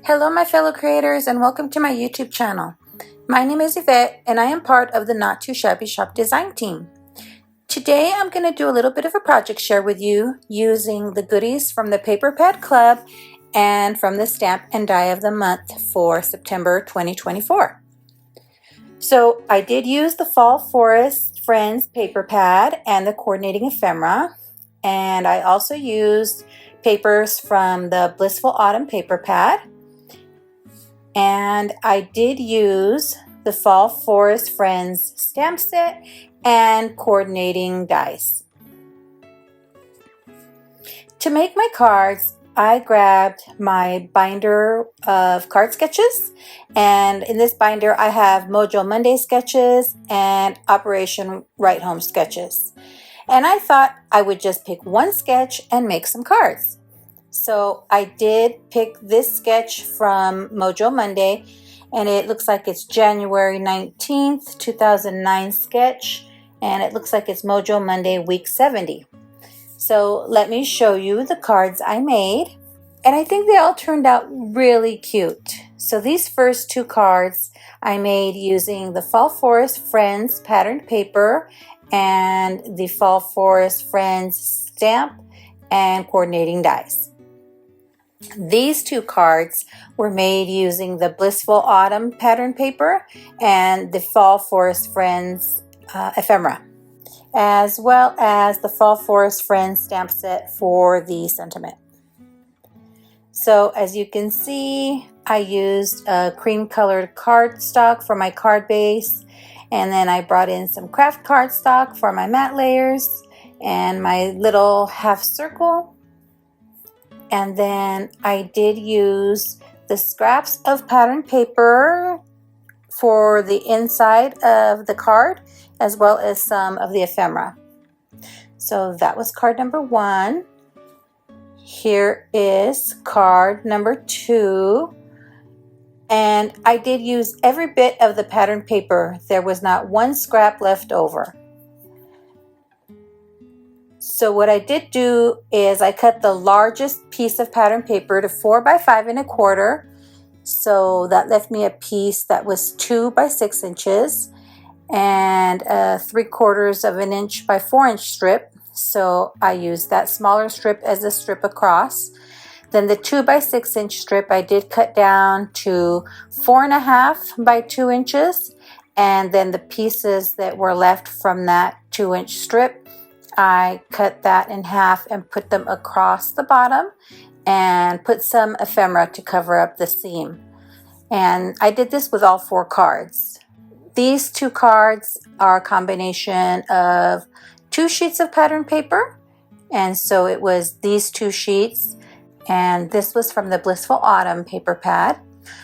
Hello my fellow creators and welcome to my YouTube channel. My name is Yvette and I am part of the Not2Shabby Shop design team. Today I'm going to do a little bit of a project share with you using the goodies from the Paper Pad Club and from the Stamp and Die of the Month for September 2024. So I did use the Fall Forest Friends paper pad and the coordinating ephemera, and I also used papers from the Blissful Autumn paper pad. And I did use the Fall Forest Friends stamp set and coordinating dies. To make my cards, I grabbed my binder of card sketches, and in this binder I have Mojo Monday sketches and Operation Right Home sketches. And I thought I would just pick one sketch and make some cards. So I did pick this sketch from Mojo Monday, and it looks like it's January 19th, 2009 sketch, and it looks like it's Mojo Monday week 70. So let me show you the cards I made, and I think they all turned out really cute. So these first two cards I made using the Fall Forest Friends patterned paper and the Fall Forest Friends stamp and coordinating dies. These two cards were made using the Blissful Autumn pattern paper and the Fall Forest Friends ephemera, as well as the Fall Forest Friends stamp set for the sentiment. So as you can see, I used a cream colored cardstock for my card base, and then I brought in some craft cardstock for my matte layers and my little half circle. And then I did use the scraps of pattern paper for the inside of the card, as well as some of the ephemera. So that was card number 1. Here is card number 2. And I did use every bit of the pattern paper. There was not one scrap left over. So what I did do is I cut the largest piece of pattern paper to 4 by 5 1/4. So that left me a piece that was 2 by 6 inches and a 3/4 of an inch by 4 inch strip. So I used that smaller strip as a strip across. Then the 2 by 6 inch strip I did cut down to 4.5 by 2 inches. And then the pieces that were left from that 2 inch strip, I cut that in half and put them across the bottom and put some ephemera to cover up the seam. And I did this with all 4 cards. These 2 cards are a combination of 2 sheets of pattern paper, and so it was these 2 sheets, and this was from the Blissful Autumn paper pad.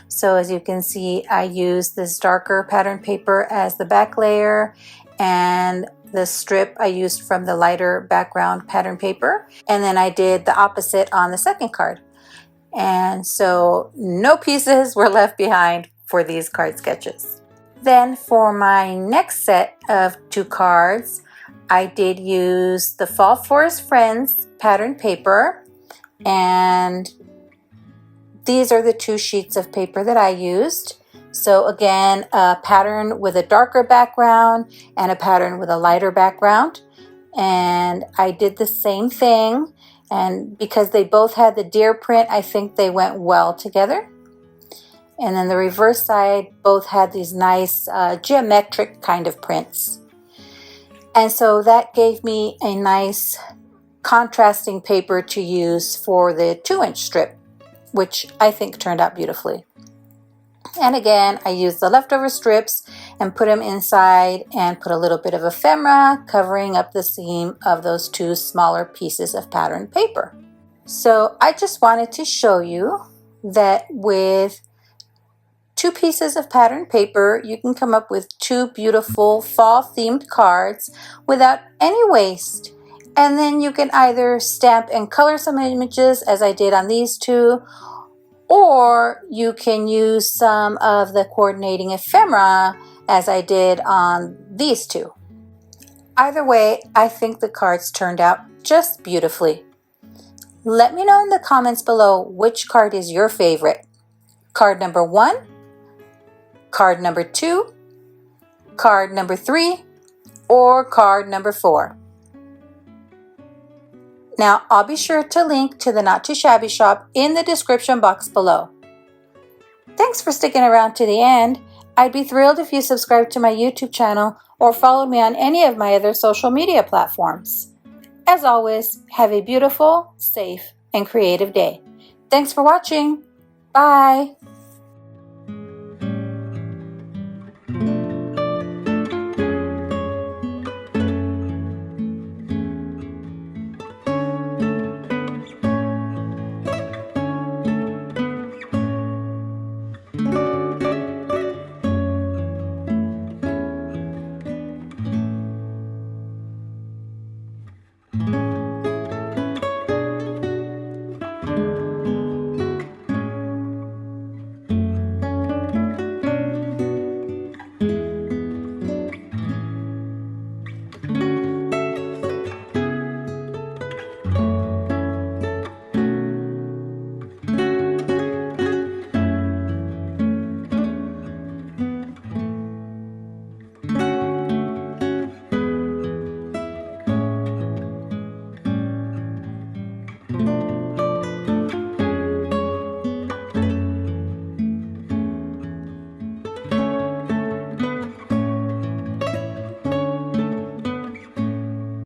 So as you can see, I used this darker pattern paper as the back layer, and the strip I used from the lighter background pattern paper, and then I did the opposite on the second card. And so no pieces were left behind for these card sketches. Then for my next set of 2 cards, I did use the Fall Forest Friends pattern paper, and these are the 2 sheets of paper that I used. So again, a pattern with a darker background and a pattern with a lighter background. And I did the same thing, and because they both had the deer print, I think they went well together. And then the reverse side both had these nice geometric kind of prints. And so that gave me a nice contrasting paper to use for the 2 inch strip, which I think turned out beautifully. And again, I used the leftover strips and put them inside and put a little bit of ephemera covering up the seam of those 2 smaller pieces of pattern paper. So I just wanted to show you that with 2 pieces of pattern paper, you can come up with 2 beautiful fall themed cards without any waste. And then you can either stamp and color some images as I did on these 2, or you can use some of the coordinating ephemera as I did on these 2. Either way, I think the cards turned out just beautifully. Let me know in the comments below which card is your favorite. card number 1, card number 2, card number 3, or card number 4. Now, I'll be sure to link to the Not2Shabby Shop in the description box below. Thanks for sticking around to the end. I'd be thrilled if you subscribe to my YouTube channel or follow me on any of my other social media platforms. As always, have a beautiful, safe, and creative day. Thanks for watching. Bye.